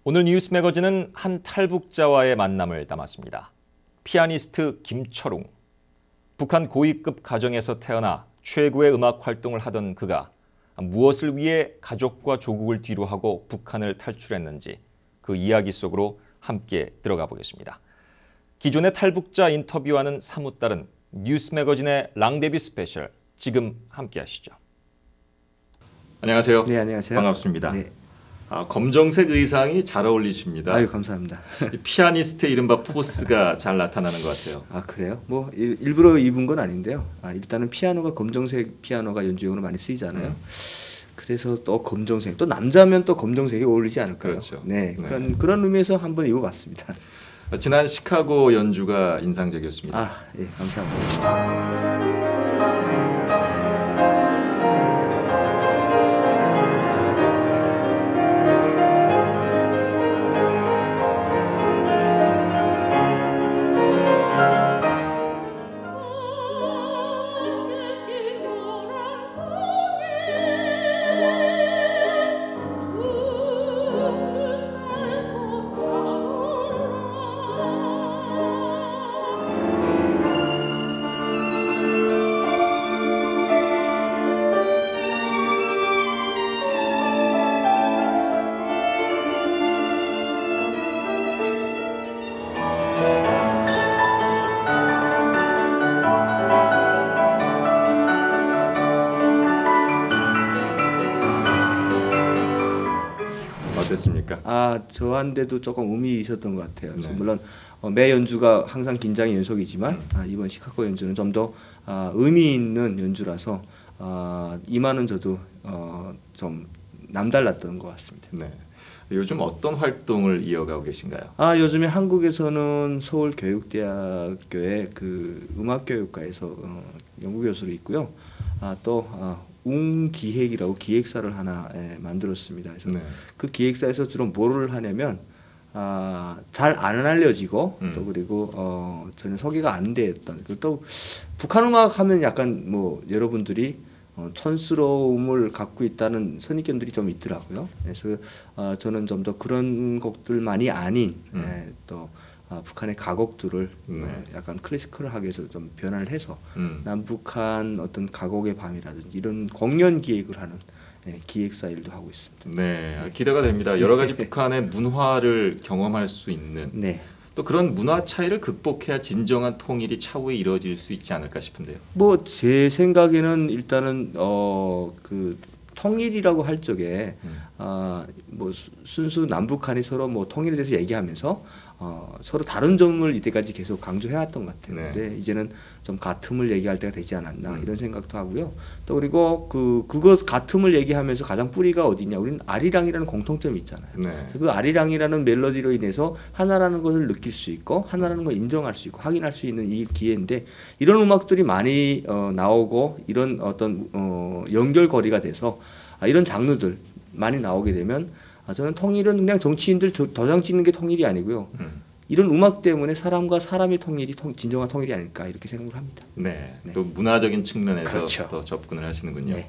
오늘 뉴스 매거진은 한 탈북자와의 만남을 담았습니다. 피아니스트 김철웅. 북한 고위급 가정에서 태어나 최고의 음악 활동을 하던 그가 무엇을 위해 가족과 조국을 뒤로하고 북한을 탈출했는지 그 이야기 속으로 함께 들어가 보겠습니다. 기존의 탈북자 인터뷰와는 사뭇 다른 뉴스 매거진의 랑데뷔 스페셜, 지금 함께 하시죠. 안녕하세요. 네, 안녕하세요. 반갑습니다. 네. 검정색 의상이 잘 어울리십니다. 아유, 감사합니다. 피아니스트의 이른바 포스가 잘 나타나는 것 같아요. 아, 그래요? 뭐 일부러 입은 건 아닌데요. 일단은 피아노가 검정색 피아노가 연주용으로 많이 쓰이잖아요. 그래서 또 검정색, 또 남자면 또 검정색이 어울리지 않을까요? 그렇죠. 네, 그런 의미에서 한번 입어봤습니다. 지난 시카고 연주가 인상적이었습니다. 아, 예, 감사합니다. 어땠습니까? 저한테도 조금 의미 있었던 것 같아요. 네. 물론 매 연주가 항상 긴장의 연속이지만 이번 시카고 연주는 좀 더 의미 있는 연주라서 이만은 저도 좀 남달랐던 것 같습니다. 네. 요즘 어떤 활동을 이어가고 계신가요? 요즘에 한국에서는 서울교육대학교의 그 음악교육과에서 연구교수로 있고요. 또 웅기획이라고 기획사를 하나 만들었습니다. 그래서 네. 그 기획사에서 주로 뭐를 하냐면 잘 안 알려지고 또 그리고 전혀 소개가 안 됐던, 그리고 또 북한 음악 하면 약간 뭐 여러분들이 촌스러움을 갖고 있다는 선입견들이 좀 있더라고요. 그래서 저는 좀 더 그런 곡들만이 아닌 또 북한의 가곡들을 약간 클래시컬하게 해서 좀 변화를 해서 남북한 어떤 가곡의 밤이라든지 이런 공연 기획을 하는 기획사 일도 하고 있습니다. 네, 기대가 됩니다. 여러 가지 북한의 문화를 경험할 수 있는, 네. 또 그런 문화 차이를 극복해야 진정한 통일이 차후에 이루어질 수 있지 않을까 싶은데요. 뭐 제 생각에는 일단은 그 통일이라고 할 적에 뭐 순수 남북한이 서로 뭐 통일에 대해서 얘기하면서 서로 다른 점을 이때까지 계속 강조해왔던 것 같아요. 네. 근데 이제는 좀 같음을 얘기할 때가 되지 않았나 이런 생각도 하고요. 또 그리고 그거 같음을 얘기하면서 가장 뿌리가 어디냐? 우리는 아리랑이라는 공통점이 있잖아요. 네. 그 아리랑이라는 멜로디로 인해서 하나라는 것을 느낄 수 있고 하나라는 걸 인정할 수 있고 확인할 수 있는 이 기회인데, 이런 음악들이 많이 나오고 이런 어떤 연결고리가 돼서 이런 장르들 많이 나오게 되면 저는 통일은 그냥 정치인들 도장 찍는 게 통일이 아니고요. 이런 음악 때문에 사람과 사람의 통일이 진정한 통일이 아닐까 이렇게 생각을 합니다. 네, 또 문화적인 측면에서 그렇죠. 더 접근을 하시는군요. 네.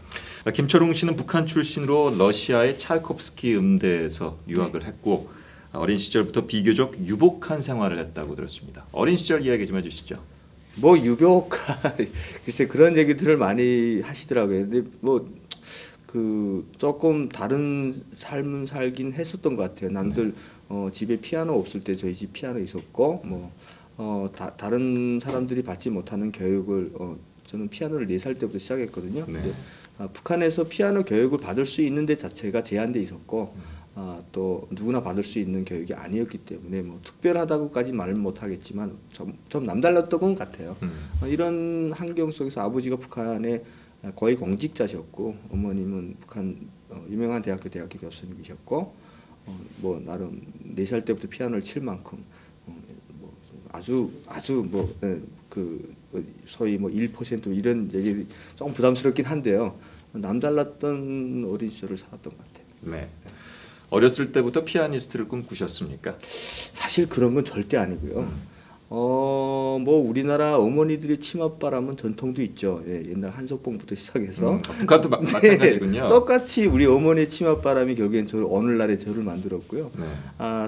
김철웅 씨는 북한 출신으로 러시아의 찰콥스키 음대에서 유학을 했고 어린 시절부터 비교적 유복한 생활을 했다고 들었습니다. 어린 시절 이야기 좀 해주시죠. 뭐 유복 글쎄 그런 얘기들을 많이 하시더라고요. 근데 뭐 조금 다른 삶은 살긴 했었던 것 같아요. 남들 집에 피아노 없을 때 저희 집 피아노 있었고 다른 사람들이 받지 못하는 교육을 저는 피아노를 4살 때부터 시작했거든요. 네. 근데 북한에서 피아노 교육을 받을 수 있는 데 자체가 제한돼 있었고 또 누구나 받을 수 있는 교육이 아니었기 때문에 뭐 특별하다고까지 말은 못하겠지만 좀 남달랐던 것 같아요. 이런 환경 속에서 아버지가 북한에 거의 공직자셨고 어머님은 북한 유명한 대학교 교수님이셨고 뭐 나름 4살 때부터 피아노를 칠 만큼 뭐 아주 뭐 그 소위 뭐 1% 이런 얘기 조금 부담스럽긴 한데요. 남달랐던 어린 시절을 살았던 것 같아요. 네. 어렸을 때부터 피아니스트를 꿈꾸셨습니까? 사실 그런 건 절대 아니고요. 뭐 우리나라 어머니들의 치맛바람은 전통도 있죠. 예, 옛날 한석봉부터 시작해서 북한도 마찬가지군요. 똑같이 우리 어머니의 치맛바람이 결국엔 오늘날의 저를 만들었고요. 네.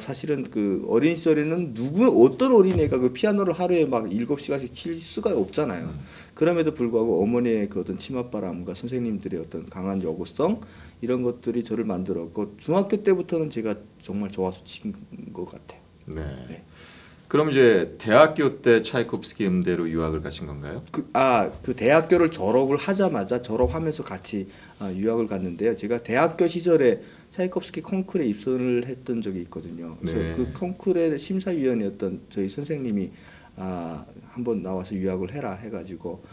사실은 그 어린 시절에는 어떤 어린애가 그 피아노를 하루에 막 7시간씩 칠 수가 없잖아요. 그럼에도 불구하고 어머니의 그 어떤 치맛바람과 선생님들의 어떤 강한 요구성 이런 것들이 저를 만들었고 중학교 때부터는 제가 정말 좋아서 친 것 같아요. 네. 네. 그럼 이제 대학교 때 차이콥스키 음대로 유학을 가신 건가요? 그 대학교를 졸업을 하자마자 졸업하면서 같이 유학을 갔는데요. 제가 대학교 시절에 차이콥스키 콩쿠르에 입선을 했던 적이 있거든요. 그래서 네. 그 콩쿠르의 심사위원이었던 저희 선생님이 한번 나와서 유학을 해라 해가지고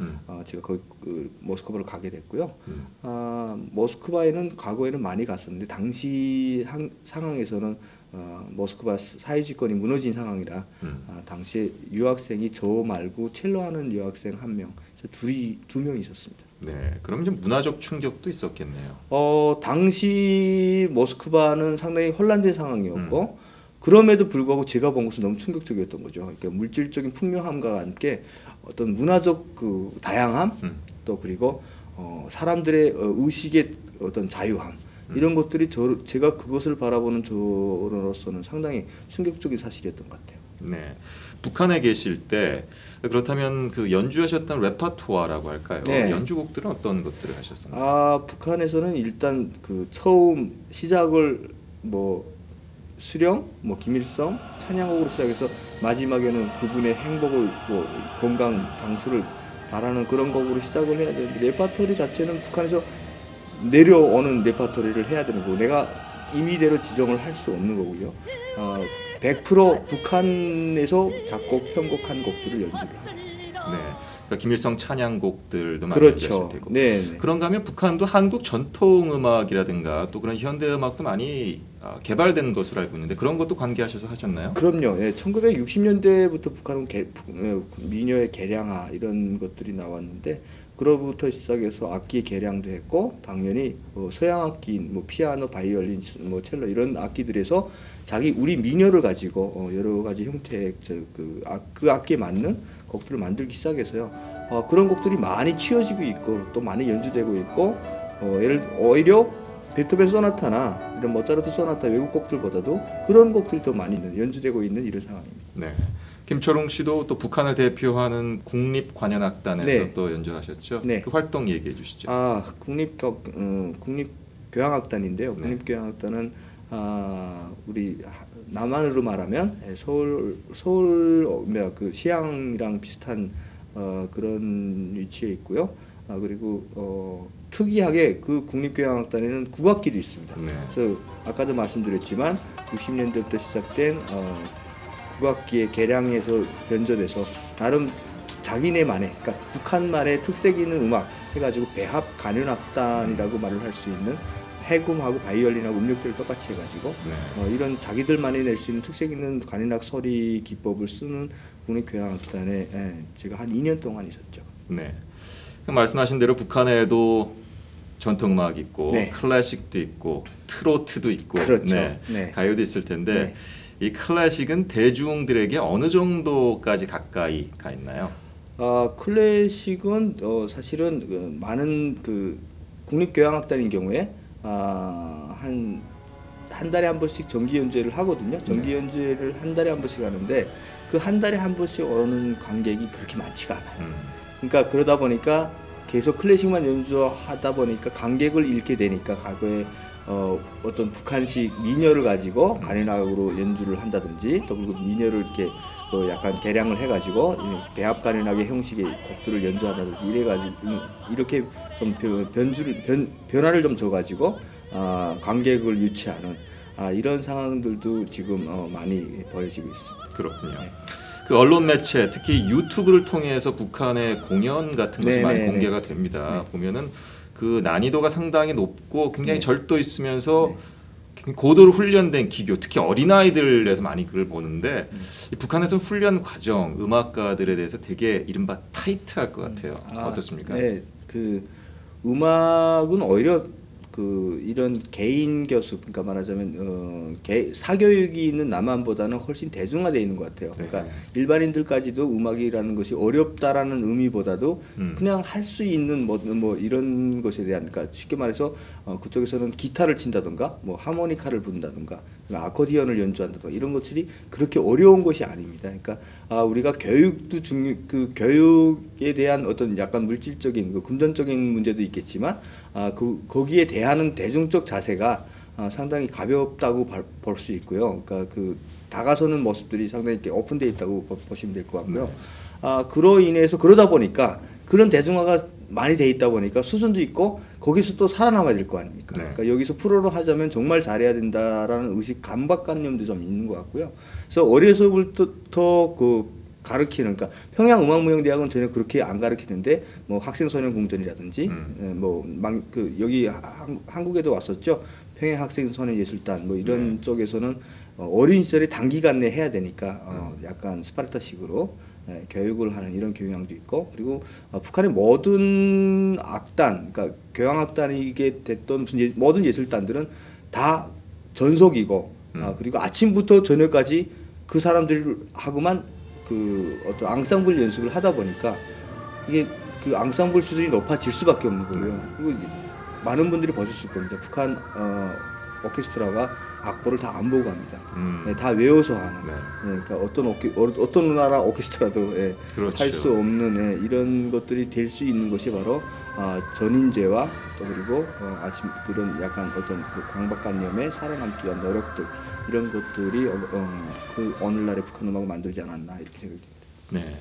제가 거기 모스크바를 가게 됐고요. 모스크바에는 과거에는 많이 갔었는데 당시 상황에서는 모스크바 사회주의권이 무너진 상황이라 당시에 유학생이 저 말고 첼로하는 유학생 한 명, 두 명이 있었습니다. 네. 그럼 이제 문화적 충격도 있었겠네요. 당시 모스크바는 상당히 혼란된 상황이었고 그럼에도 불구하고 제가 본 것은 너무 충격적이었던 거죠. 그러니까 물질적인 풍요함과 함께 어떤 문화적 그 다양함 또 그리고 사람들의 의식의 어떤 자유함 이런 것들이 제가 그것을 바라보는 저로서는 상당히 충격적인 사실이었던 것 같아요. 네. 북한에 계실 때 그렇다면 그 연주하셨던 레퍼토아라고 할까요? 네. 연주곡들은 어떤 것들을 하셨었나요? 북한에서는 일단 그 처음 시작을 뭐 수령, 뭐 김일성 찬양곡으로 시작해서 마지막에는 그분의 행복을 뭐 건강 장수를 바라는 그런 곡으로 시작을 해야 되는데 레퍼토리 자체는 북한에서 내려오는 레퍼토리를 해야 되는 거고 내가 임의대로 지정을 할 수 없는 거고요. 100% 북한에서 작곡 편곡한 곡들을 연주를 합니다. 네. 그러니까 김일성 찬양곡들도 많이 그렇죠. 연주하실 테고. 네. 그런가 하면 북한도 한국 전통 음악이라든가 또 그런 현대 음악도 많이 개발된 것으로 알고 있는데 그런 것도 관계하셔서 하셨나요? 그럼요. 예, 1960년대부터 북한은 민요의 개량화 이런 것들이 나왔는데 그로부터 시작해서 악기 개량도 했고 당연히 서양 악기인 뭐 피아노, 바이올린, 뭐 첼로 이런 악기들에서 우리 민요를 가지고 여러 가지 형태의 그 악기에 맞는 곡들을 만들기 시작해서요. 그런 곡들이 많이 치어지고 있고 또 많이 연주되고 있고 오히려 베토벤 소나타나 이런 모차르트 소나타 외국 곡들보다도 그런 곡들이 더 많이 연주되고 있는 이런 상황입니다. 네. 김철웅 씨도 또 북한을 대표하는 국립관현악단에서 네. 또 연주하셨죠? 네. 그 활동 얘기해 주시죠. 국립교향악단인데요. 네. 국립교향악단은 우리 남한으로 말하면 서울 그 시향이랑 비슷한 그런 위치에 있고요. 그리고 특이하게 그 국립교향악단에는 국악기도 있습니다. 네. 그래서 아까도 말씀드렸지만 60년대부터 시작된 국악기의 개량에서 변절해서 나름 자기네만의 그러니까 북한만의 특색 있는 음악 해가지고 배합 관현악단이라고 말을 할 수 있는 해금하고 바이올린하고 음역대를 똑같이 해가지고 네. 이런 자기들만이 낼 수 있는 특색 있는 관현악 소리 기법을 쓰는 국립교향악단에 제가 한 2년 동안 있었죠. 네. 말씀하신 대로 북한에도 전통음악 있고 네. 클래식도 있고 트로트도 있고 그렇죠. 네. 네. 가요도 있을 텐데 네. 이 클래식은 대중들에게 어느 정도까지 가까이 가 있나요? 클래식은 사실은 많은 국립교향악단인 경우에 한 달에 한 번씩 정기 연주회를 하거든요. 정기 연주회를 한 달에 한 번씩 하는데 그 한 달에 한 번씩 오는 관객이 그렇게 많지가 않아요. 그러니까 그러다 보니까 계속 클래식만 연주하다 보니까 관객을 잃게 되니까 과거에 어떤 북한식 민요를 가지고 관현악으로 연주를 한다든지 또 그리고 민요를 이렇게 약간 개량을 해가지고 배합 관현악의 형식의 곡들을 연주한다든지 이래가지고 이렇게 좀 변화를 좀 줘가지고 관객을 유치하는 이런 상황들도 지금 많이 보여지고 있습니다. 그렇군요. 네. 그 언론 매체 특히 유튜브를 통해서 북한의 공연 같은 것이 많이 네네네. 공개가 됩니다. 네. 보면은 그 난이도가 상당히 높고 굉장히 네. 절도 있으면서 고도로 훈련된 기교, 특히 어린아이들에서 많이 그걸 보는데 이 북한에서 훈련 과정, 음악가들에 대해서 되게 이른바 타이트할 것 같아요. 어떻습니까? 네, 그 음악은 오히려 이런 개인 교습, 그러니까 말하자면 사교육이 있는 남한보다는 훨씬 대중화되어 있는 것 같아요. 그러니까 네. 일반인들까지도 음악이라는 것이 어렵다라는 의미보다도 그냥 할 수 있는 뭐 이런 것에 대한, 그러니까 쉽게 말해서 그쪽에서는 기타를 친다든가 뭐 하모니카를 분다든가 아코디언을 연주한다든가 이런 것들이 그렇게 어려운 것이 아닙니다. 그러니까 우리가 교육도 교육에 대한 어떤 약간 물질적인 금전적인 문제도 있겠지만 거기에 대하는 대중적 자세가 상당히 가볍다고 볼 수 있고요. 그러니까 다가서는 모습들이 상당히 이렇게 오픈되어 있다고 보시면 될 것 같고요. 그로 인해서 그러다 보니까 그런 대중화가 많이 돼 있다 보니까 수준도 있고 거기서 또 살아남아야 될 거 아닙니까? 네. 그러니까 여기서 프로로 하자면 정말 잘해야 된다라는 의식 강박관념도 좀 있는 것 같고요. 그래서 어려서부터 가르치는, 그러니까 평양음악무용대학은 전혀 그렇게 안 가르치는데 뭐 학생소년공전이라든지 여기 한국에도 왔었죠. 평양학생소년예술단 뭐 이런 쪽에서는 어린 시절에 단기간 내에 해야 되니까 약간 스파르타식으로 교육을 하는 이런 교양도 있고, 그리고 북한의 모든 악단, 그러니까 교향악단이게 됐던 무슨 모든 예술단들은 다 전속이고 그리고 아침부터 저녁까지 그 사람들하고만 어떤 앙상블 연습을 하다 보니까 이게 앙상블 수준이 높아질 수밖에 없는 거고요. 그리고 많은 분들이 보셨을 겁니다. 북한 오케스트라가 악보를 다 안 보고 합니다. 다 외워서 하는. 네. 그러니까 어떤 나라 오케스트라도 그렇죠. 할 수 없는 이런 것들이 될 수 있는 것이 바로 전인제와 또 그리고 그런 약간 어떤 강박관념에 살아남기 위한 노력들, 이런 것들이 오늘날의 북한 음악을 만들지 않았나 이렇게 생각됩니다. 네.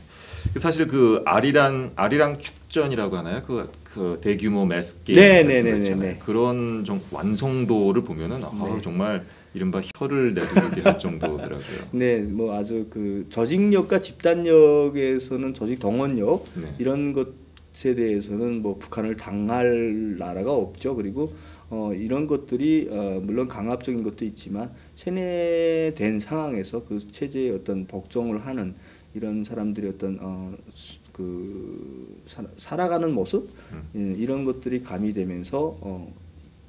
사실 아리랑 축전이라고 하나요? 그 대규모 매스 게임 네네네네. 그런 완성도를 보면은 네. 정말 이른바 혀를 내두르게 할 정도더라고요. 네, 뭐 아주 조직력과 집단력에서는 조직 동원력 네. 이런 것에 대해서는 뭐 북한을 당할 나라가 없죠. 그리고 이런 것들이 물론 강압적인 것도 있지만 세뇌된 상황에서 그 체제의 어떤 복종을 하는 이런 사람들의 어떤 살아가는 모습 이런 것들이 가미되면서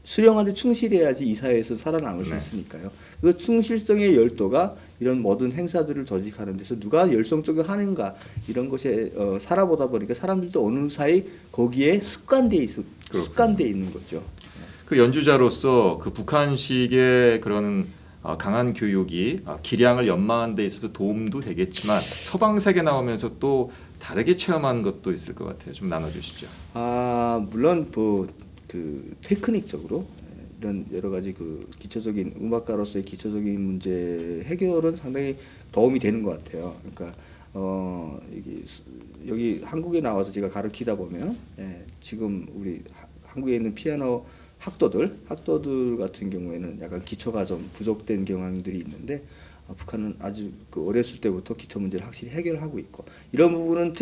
수령한테 충실해야지 이 사회에서 살아남을 수 있으니까요. 그 충실성의 열도가 이런 모든 행사들을 조직하는 데서 누가 열성적으로 하는가 이런 것에 살아보다 보니까 사람들도 어느 사이 거기에 습관돼 있는 거죠. 그 연주자로서 그 북한식의 그런 강한 교육이 기량을 연마하는 데 있어서 도움도 되겠지만 서방 세계 나오면서 또 다르게 체험한 것도 있을 것 같아요. 좀 나눠주시죠. 물론 테크닉적으로 이런 여러 가지 기초적인 음악가로서의 기초적인 문제 해결은 상당히 도움이 되는 것 같아요. 그러니까 여기 한국에 나와서 제가 가르치다 보면 지금 우리 한국에 있는 피아노 학도들 같은 경우에는 약간 기초가 좀 부족된 경향들이 있는데 북한은 아주 어렸을 때부터 기초 문제를 확실히 해결하고 있고, 이런 부분은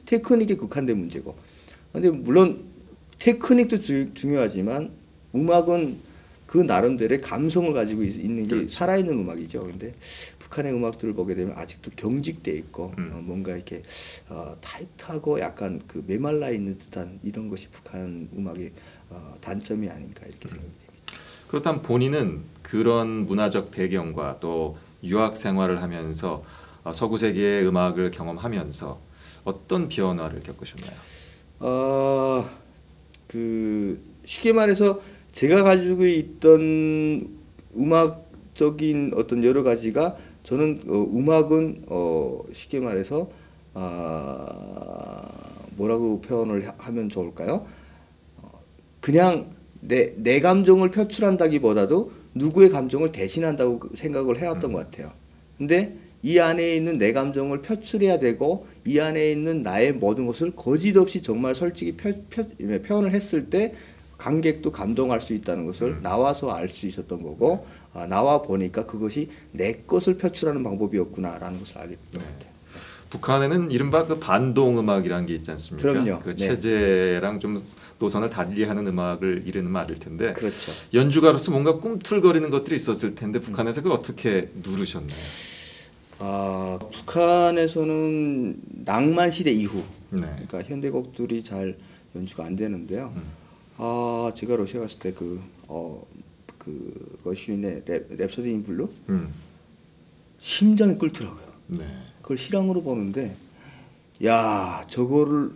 테크닉에 국한된 문제고, 근데 물론 테크닉도 중요하지만 음악은 그 나름대로의 감성을 가지고 있는 게 그렇죠. 살아있는 음악이죠. 근데 북한의 음악들을 보게 되면 아직도 경직돼 있고 뭔가 이렇게 타이트하고 약간 메말라 있는 듯한 이런 것이 북한 음악의 단점이 아닌가 이렇게 생각됩니다. 그렇다면 본인은 그런 문화적 배경과 또 유학 생활을 하면서 서구 세계의 음악을 경험하면서 어떤 변화를 겪으셨나요? 쉽게 말해서 제가 가지고 있던 음악적인 어떤 여러 가지가 저는 음악은 쉽게 말해서 뭐라고 표현을 하면 좋을까요? 그냥 내 감정을 표출한다기보다도 누구의 감정을 대신한다고 생각을 해왔던 것 같아요. 근데 이 안에 있는 내 감정을 표출해야 되고 이 안에 있는 나의 모든 것을 거짓없이 정말 솔직히 표현을 했을 때 관객도 감동할 수 있다는 것을 나와서 알 수 있었던 거고, 나와 보니까 그것이 내 것을 표출하는 방법이었구나라는 것을 알게 됐던 것 같아요. 북한에는 이른바 반동 음악이라는 게 있지 않습니까? 그럼요. 그 네. 체제랑 좀 노선을 달리하는 음악을 이르는 말일 텐데, 그렇죠. 연주가로서 뭔가 꿈틀거리는 것들이 있었을 텐데 북한에서 그걸 어떻게 누르셨나요? 북한에서는 낭만 시대 이후, 네. 그러니까 현대곡들이 잘 연주가 안 되는데요. 제가 러시아 갔을 때 그 러시인의 랩소디 인 블루 심장이 끓더라고요. 네. 그걸 실황으로 보는데 야 저거를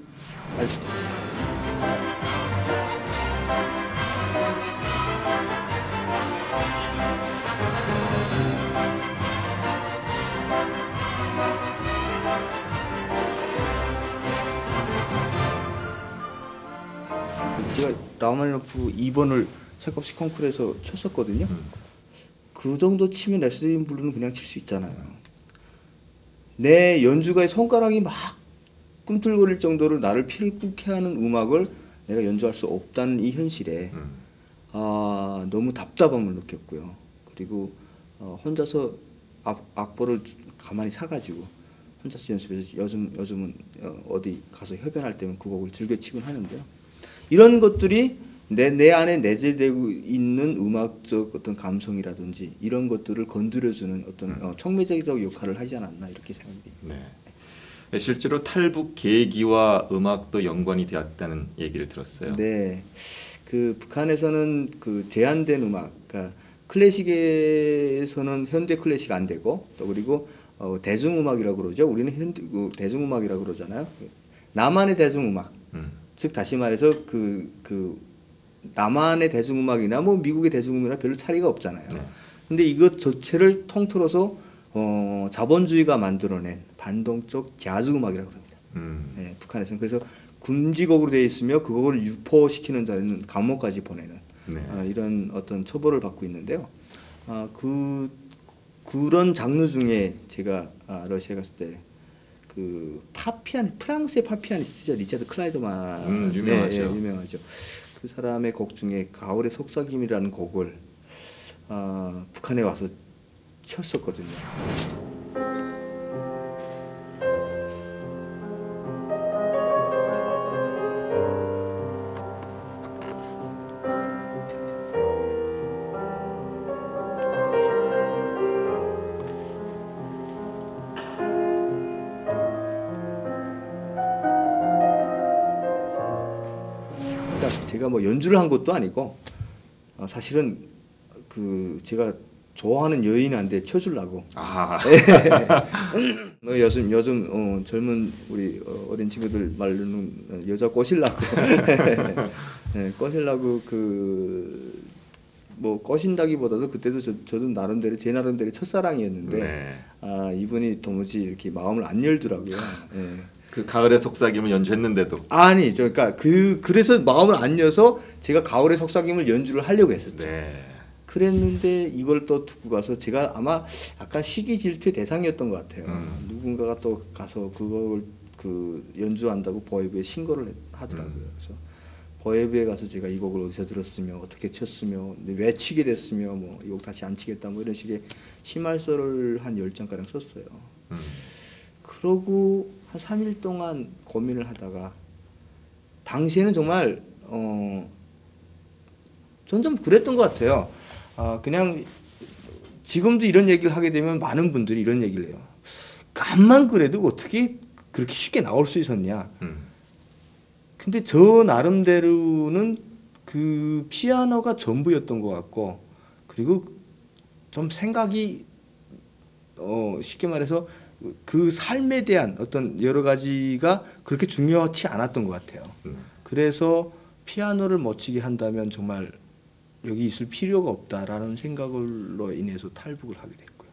제가 라흐마니노프 2번을 차이콥스키 콩쿠르에서 쳤었거든요. 그 정도 치면 랩소디 인 블루는 그냥 칠 수 있잖아요. 내 연주가의 손가락이 막 꿈틀거릴 정도로 나를 피를 끓게 하는 음악을 내가 연주할 수 없다는 이 현실에 너무 답답함을 느꼈고요. 그리고 혼자서 악보를 가만히 사가지고 혼자서 연습해서 요즘은 어디 가서 협연할 때면 그 곡을 즐겨 치곤 하는데요. 이런 것들이 내 안에 내재되고 있는 음악적 어떤 감성이라든지 이런 것들을 건드려주는 어떤 촉매제적 역할을 하지 않았나 이렇게 생각합니다. 네. 실제로 탈북 계기와 음악도 연관이 되었다는 얘기를 들었어요. 네, 그 북한에서는 그 제한된 음악, 그러니까 클래식에서는 현대 클래식 안 되고 또 그리고 대중음악이라고 그러죠. 우리는 대중음악이라고 그러잖아요. 남한의 대중음악, 즉 다시 말해서 그 남한의 대중음악이나 뭐 미국의 대중음악이나 별로 차이가 없잖아요. 네. 근데 이것 전체를 통틀어서 자본주의가 만들어낸 반동적 재즈 음악이라고 합니다. 네, 북한에서는 그래서 군지곡으로 되어 있으며 그걸 유포시키는 자는 감옥까지 보내는 네. 이런 어떤 처벌을 받고 있는데요. 그런 장르 중에 제가 러시아에 갔을 때 그 프랑스의 파피아니스트죠. 리차드 클라이더만 유명하죠. 네, 유명하죠. 그 사람의 곡 중에 가을의 속삭임이라는 곡을 북한에 와서 쳤었거든요. 그러니까 제가 뭐 연주를 한 것도 아니고 사실은 그 제가 좋아하는 여인한테 쳐주려고. 뭐 요즘 젊은 우리 어린 친구들 말로는 여자 꼬시려고. 네, 꼬시려고 뭐 꼬신다기보다도 그때도 저도 나름대로 제 나름대로 첫사랑이었는데 네. 이분이 도무지 이렇게 마음을 안 열더라고요. 네. 그 가을의 속삭임을 연주했는데도. 아니, 그러니까 그래서 마음을 안 여서 제가 가을의 속삭임을 연주를 하려고 했었죠. 네. 그랬는데 이걸 또 듣고 가서 제가 아마 약간 시기 질투의 대상이었던 것 같아요. 누군가가 또 가서 그걸 연주한다고 보헤브에 신고를 하더라고요. 그래서 보헤브에 가서 제가 이 곡을 어디서 들었으며 어떻게 쳤으며 왜 치게 됐으며 뭐 이 곡 다시 안 치겠다 뭐 이런 식의 심할서를 한 10장가량 썼어요. 그러고 한 3일 동안 고민을 하다가 당시에는 정말 전 좀 그랬던 것 같아요. 그냥 지금도 이런 얘기를 하게 되면 많은 분들이 이런 얘기를 해요. 깜만 그래도 어떻게 그렇게 쉽게 나올 수 있었냐. 근데 저 나름대로는 그 피아노가 전부였던 것 같고 그리고 좀 생각이 쉽게 말해서 그 삶에 대한 어떤 여러 가지가 그렇게 중요하지 않았던 것 같아요. 그래서 피아노를 못 치게 한다면 정말 여기 있을 필요가 없다라는 생각으로 인해서 탈북을 하게 됐고요.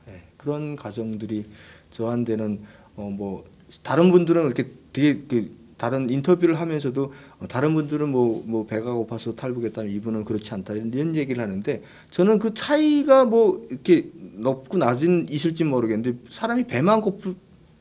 네, 그런 가정들이 저한테는 뭐 다른 분들은 이렇게 되게 다른 인터뷰를 하면서도 다른 분들은 뭐 배가 고파서 탈북했다면 이분은 그렇지 않다 이런 얘기를 하는데 저는 그 차이가 뭐 이렇게 높고 낮은 있을지 모르겠는데 사람이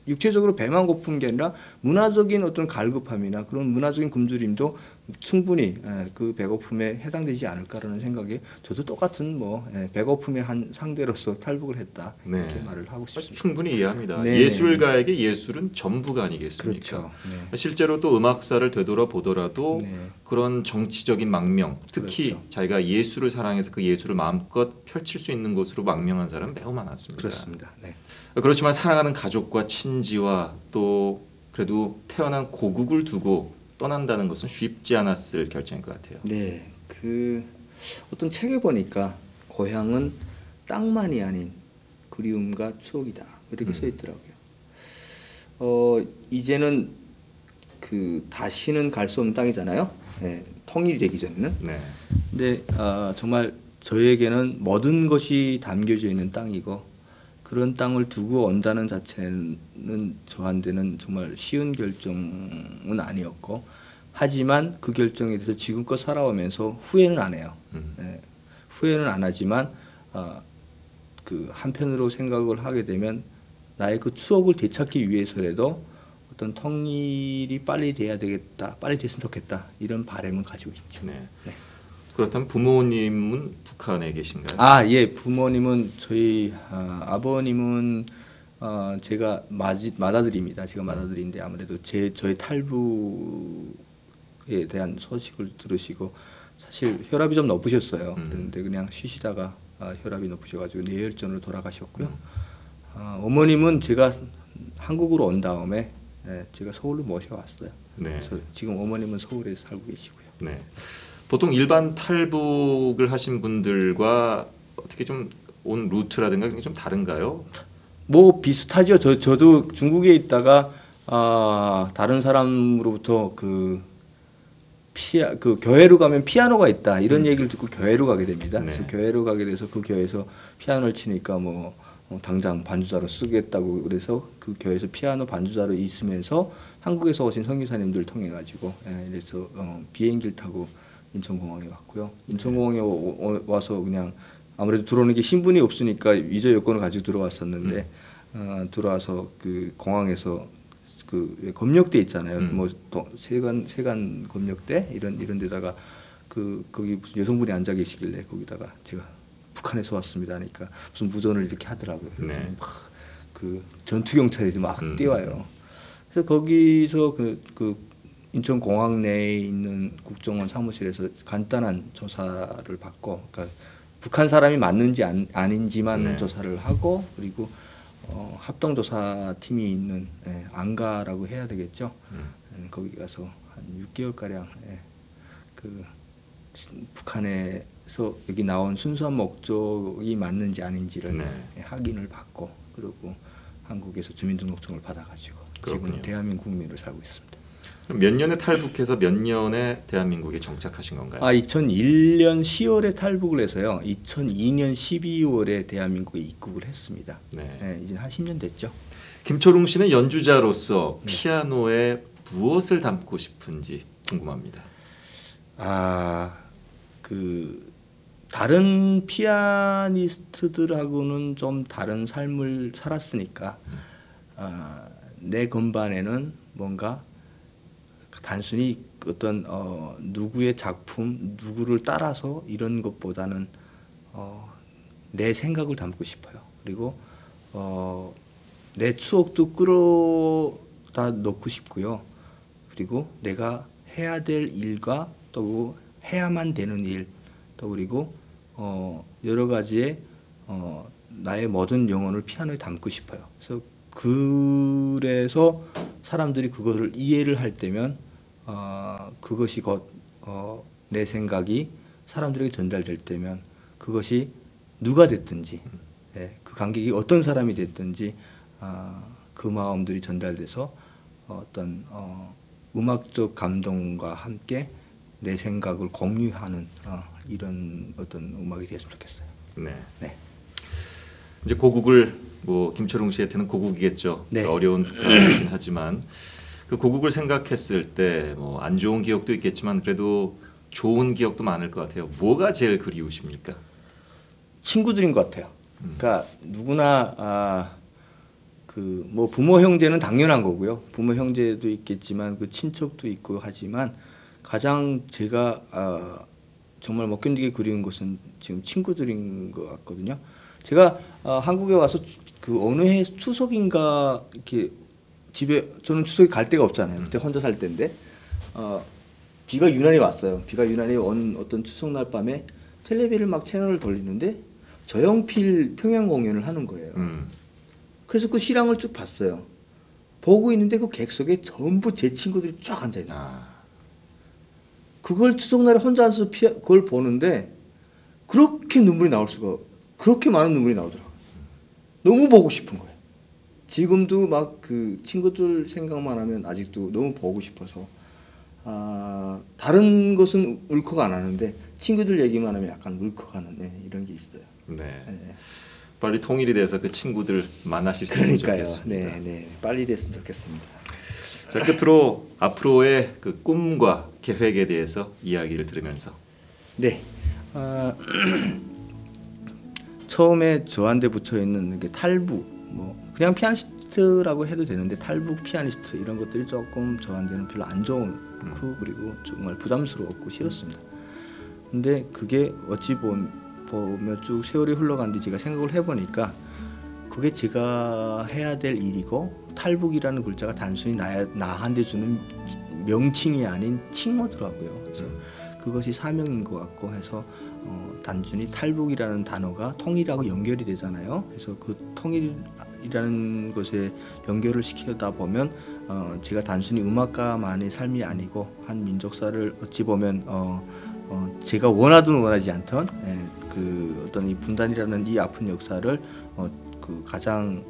육체적으로 배만 고픈 게 아니라 문화적인 어떤 갈급함이나 그런 문화적인 굶주림도 충분히 그 배고픔에 해당되지 않을까라는 생각에 저도 똑같은 뭐 배고픔의 한 상대로서 탈북을 했다 이렇게 말을 하고 싶습니다. 충분히 이해합니다. 네. 예술가에게 예술은 전부가 아니겠습니까? 그렇죠. 네. 실제로 또 음악사를 되돌아보더라도 네. 그런 정치적인 망명, 특히 그렇죠. 자기가 예술을 사랑해서 그 예술을 마음껏 펼칠 수 있는 곳으로 망명한 사람은 매우 많았습니다. 그렇습니다. 네. 그렇지만 사랑하는 가족과 친지와 또 그래도 태어난 고국을 두고 떠난다는 것은 쉽지 않았을 결정인 것 같아요. 네, 그 어떤 책에 보니까 고향은 땅만이 아닌 그리움과 추억이다 이렇게 써 있더라고요. 이제는 그 다시는 갈 수 없는 땅이잖아요. 네, 통일이 되기 전에는. 네. 근데 정말 저에게는 모든 것이 담겨져 있는 땅이고 그런 땅을 두고 온다는 자체는 저한테는 정말 쉬운 결정은 아니었고 하지만 그 결정에 대해서 지금껏 살아오면서 후회는 안 해요. 예, 후회는 안 하지만 그 한편으로 생각을 하게 되면 나의 그 추억을 되찾기 위해서라도 어떤 통일이 빨리 돼야 되겠다, 빨리 됐으면 좋겠다 이런 바람은 가지고 있죠. 네. 네. 그렇다면 부모님은 북한에 계신가요? 예, 부모님은 저희 아버님은 제가 맏아들입니다. 제가 맏아들인데 아무래도 저의 탈북에 대한 소식을 들으시고 사실 혈압이 좀 높으셨어요. 그런데 그냥 쉬시다가 혈압이 높으셔가지고 뇌혈전으로 돌아가셨고요. 어머님은 제가 한국으로 온 다음에 제가 서울로 모셔왔어요. 네. 그래서 지금 어머님은 서울에 살고 계시고요. 네. 보통 일반 탈북을 하신 분들과 어떻게 좀 온 루트라든가 그게 좀 다른가요? 뭐 비슷하죠. 저도 중국에 있다가 다른 사람으로부터 그 교회로 가면 피아노가 있다 이런 얘기를 듣고 교회로 가게 됩니다. 네. 그래서 교회로 가게 돼서 그 교회에서 피아노를 치니까 뭐 당장 반주자로 쓰겠다고 그래서 그 교회에서 피아노 반주자로 있으면서 한국에서 오신 선교사님들 통해 가지고 그래서 비행기를 타고 인천공항에 왔고요. 인천공항에 와서 그냥 아무래도 들어오는 게 신분이 없으니까 위자 여권을 가지고 들어왔었는데 들어와서 그 공항에서 그 검역대 있잖아요. 뭐 세관 검역대 이런 데다가 거기 무슨 여성분이 앉아 계시길래 거기다가 제가 북한에서 왔습니다 하니까 무슨 무전을 이렇게 하더라고요. 네. 막 그 전투 경찰이 막 뛰어와요. 그래서 거기서 그 인천 공항 내에 있는 국정원 사무실에서 간단한 조사를 받고, 그러니까 북한 사람이 맞는지 아닌지만 네. 조사를 하고, 그리고 합동조사 팀이 있는 안가라고 해야 되겠죠. 거기 가서 한 6개월 가량 그 북한에서 여기 나온 순수한 목적이 맞는지 아닌지를 네. 확인을 받고, 그리고 한국에서 주민등록증을 받아가지고 그렇군요. 지금 대한민국 국민으로 살고 있습니다. 그럼 몇 년에 탈북해서 몇 년에 대한민국에 정착하신 건가요? 2001년 10월에 탈북을 해서요. 2002년 12월에 대한민국에 입국을 했습니다. 네. 이제 한 10년 됐죠. 김초롱 씨는 연주자로서 피아노에 무엇을 담고 싶은지 궁금합니다. 다른 피아니스트들하고는 좀 다른 삶을 살았으니까 내 건반에는 뭔가 단순히 어떤 누구의 작품, 누구를 따라서 이런 것보다는 내 생각을 담고 싶어요. 그리고 내 추억도 끌어다 넣고 싶고요. 그리고 내가 해야 될 일과 또 해야만 되는 일, 또 그리고 여러 가지의 나의 모든 영혼을 피아노에 담고 싶어요. 그래서 사람들이 그것을 이해를 할 때면 그것이 곧 내 생각이 사람들에게 전달될 때면 그것이 누가 됐든지 그 관객이 어떤 사람이 됐든지 그 마음들이 전달돼서 어떤 음악적 감동과 함께 내 생각을 공유하는 이런 어떤 음악이 됐으면 좋겠어요. 네. 네. 이제 고국을 뭐 김초롱 씨한테는 고국이겠죠. 네. 어려운 국가이긴 하지만 그 고국을 생각했을 때 뭐 안 좋은 기억도 있겠지만 그래도 좋은 기억도 많을 것 같아요. 뭐가 제일 그리우십니까? 친구들인 것 같아요. 그러니까 누구나 그 뭐 부모 형제는 당연한 거고요. 부모 형제도 있겠지만 그 친척도 있고 하지만 가장 제가 정말 못 견디게 그리운 것은 지금 친구들인 것 같거든요. 제가 한국에 와서 그 어느 해 추석인가 이렇게 집에 저는 추석에 갈 데가 없잖아요. 그때 혼자 살 때인데 비가 유난히 왔어요. 비가 유난히 온 어떤 추석날 밤에 텔레비를 막 채널을 돌리는데 저영필 평양 공연을 하는 거예요. 그래서 그 실황을 쭉 봤어요. 보고 있는데 그 객석에 전부 제 친구들이 쫙 앉아 있는 거예요. 그걸 추석날에 혼자 앉아서 그걸 보는데 그렇게 눈물이 나올 수가 그렇게 많은 눈물이 나오더라고요. 너무 보고 싶은 거예요. 지금도 막 그 친구들 생각만 하면 아직도 너무 보고 싶어서 다른 것은 울컥 안 하는데 친구들 얘기만 하면 약간 울컥하는 이런 게 있어요. 네. 네. 빨리 통일이 돼서 그 친구들 만나실 수 있으면 그러니까요. 좋겠습니다. 네, 빨리 됐으면 좋겠습니다. 자, 끝으로 앞으로의 그 꿈과 계획에 대해서 이야기를 들으면서. 네. 처음에 저한테 붙여 있는 게 탈북, 뭐 그냥 피아니스트라고 해도 되는데 탈북 피아니스트 이런 것들이 조금 저한테는 별로 안 좋은 그리고 정말 부담스러웠고 싫었습니다. 근데 그게 어찌 보면 쭉 세월이 흘러간 뒤 제가 생각을 해보니까 그게 제가 해야 될 일이고 탈북이라는 글자가 단순히 나한테 주는 명칭이 아닌 칭호더라고요. 그래서 그것이 사명인 것 같고 해서 단순히 탈북이라는 단어가 통일하고 연결이 되잖아요. 그래서 그 통일이라는 것에 연결을 시키다 보면 제가 단순히 음악가만의 삶이 아니고 한 민족사를 어찌 보면 제가 원하든 원하지 않던 그 어떤 이 분단이라는 이 아픈 역사를 그 가장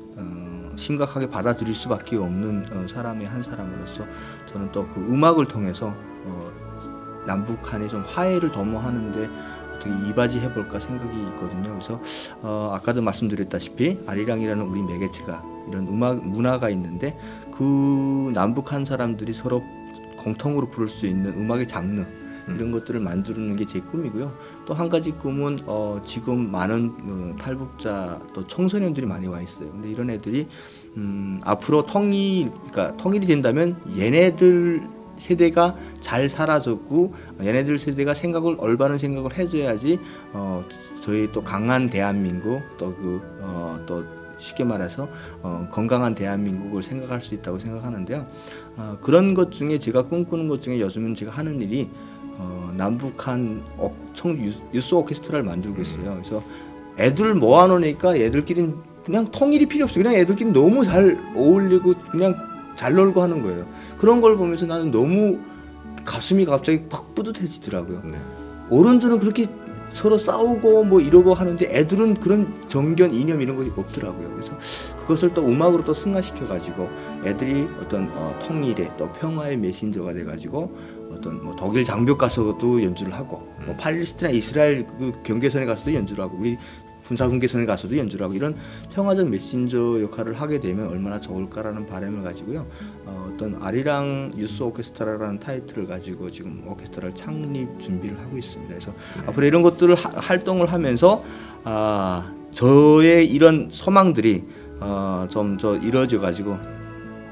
심각하게 받아들일 수밖에 없는 사람의 한 사람으로서 저는 또 그 음악을 통해서 남북 간의 좀 화해를 도모하는데 어떻게 이바지해 볼까 생각이 있거든요. 그래서 아까도 말씀드렸다시피 아리랑이라는 우리 매개체가 이런 음악 문화가 있는데 그 남북한 사람들이 서로 공통으로 부를 수 있는 음악의 장르 이런 것들을 만드는 게 제 꿈이고요. 또 한 가지 꿈은 지금 많은 탈북자 또 청소년들이 많이 와 있어요. 근데 이런 애들이 앞으로 그러니까 통일이 된다면 얘네들 세대가 잘 살아졌고 얘네들 세대가 올바른 생각을 해줘야지 저희 또 강한 대한민국 또 쉽게 말해서 건강한 대한민국을 생각할 수 있다고 생각하는데요. 그런 것 중에 제가 꿈꾸는 것 중에 요즘은 제가 하는 일이 남북한 유스 오케스트라를 만들고 있어요. 그래서 애들 모아놓으니까 애들끼리 그냥 통일이 필요 없어요. 그냥 애들끼리 너무 잘 어울리고 그냥 잘 놀고 하는 거예요. 그런 걸 보면서 나는 너무 가슴이 갑자기 팍 뿌듯해지더라고요. 네. 어른들은 그렇게 서로 싸우고 뭐 이러고 하는데 애들은 그런 정견, 이념 이런 것이 없더라고요. 그래서 그것을 또 음악으로 또 승화시켜 가지고 애들이 어떤 통일의 또 평화의 메신저가 돼 가지고 어떤 뭐 독일 장벽 가서도 연주를 하고 뭐 팔레스타인 이스라엘 그 경계선에 가서도 연주를 하고 우리 군사 분계선에 가서도 연주를 하고 이런 평화적 메신저 역할을 하게 되면 얼마나 좋을까라는 바람을 가지고요. 어떤 아리랑 유스 오케스트라라는 타이틀을 가지고 지금 오케스트라를 창립 준비를 하고 있습니다. 그래서 앞으로 이런 것들을 활동을 하면서 저의 이런 소망들이 좀 이루어져 가지고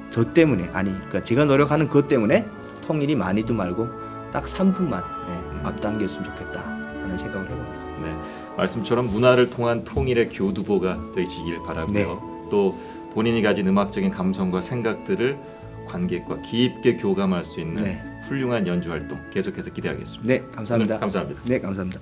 저 때문에 그러니까 제가 노력하는 것 때문에 통일이 많이도 말고 딱 3분만 앞당겼으면 좋겠다라는 생각을 해봅니다. 네, 말씀처럼 문화를 통한 통일의 교두보가 되시길 바라고요. 네. 또 본인이 가진 음악적인 감성과 생각들을 관객과 깊게 교감할 수 있는 훌륭한 연주 활동 계속해서 기대하겠습니다. 네, 감사합니다. 감사합니다. 네, 감사합니다.